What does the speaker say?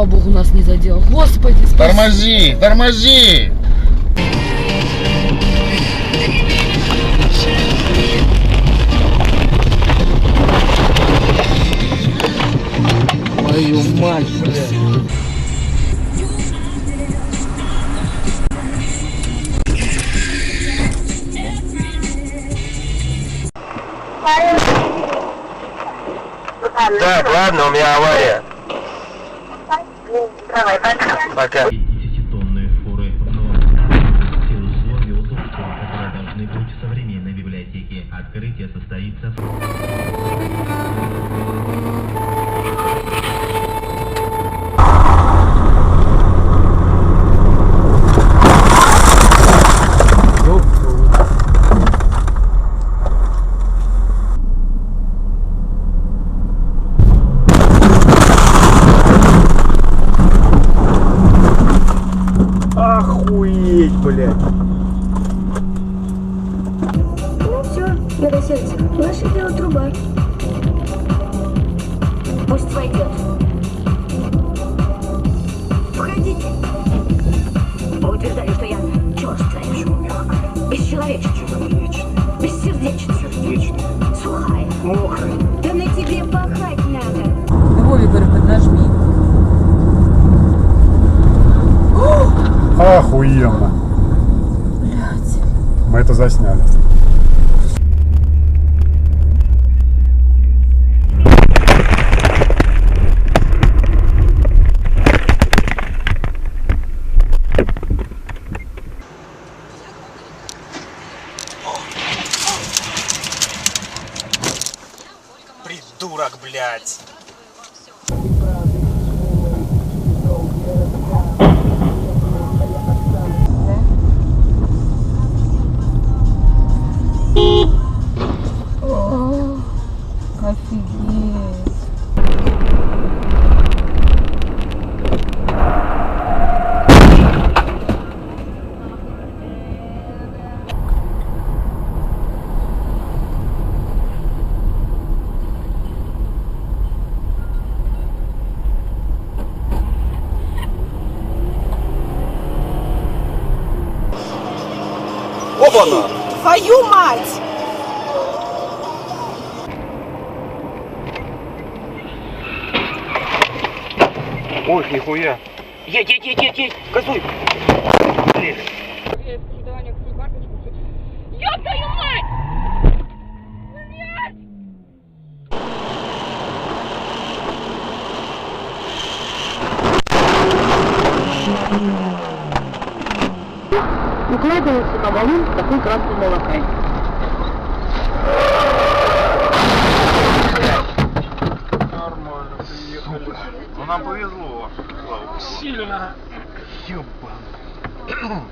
слава богу, нас не задел. Господи, спасибо. Тормози, тормози! Твою мать, блядь. Так, ладно, у меня авария. Давай, пока. Пока. 10-тонные фуры в норме. Все условия удобства, которые должны быть в современной библиотеке. Открытие состоится Охуеть, блядь. Ну все, Новосельцев, наше дело труба. Пусть войдет. Входите. Вы утверждали, что я черствая, бесчеловечная, бессердечная, сухая, мокрая. Да на тебе пахать надо. Вове, говорю, поднажми. Охуенно. Блядь. Мы это засняли. Придурок, блядь. Офигеть. Опа-на! Твою мать! Ой, нихуя. Едь, газуй! Ёб твою мать! Укладывается на баллон с такой красной молокой. Нормально, приехали. Ну нам повезло. Сильно. Ёбан.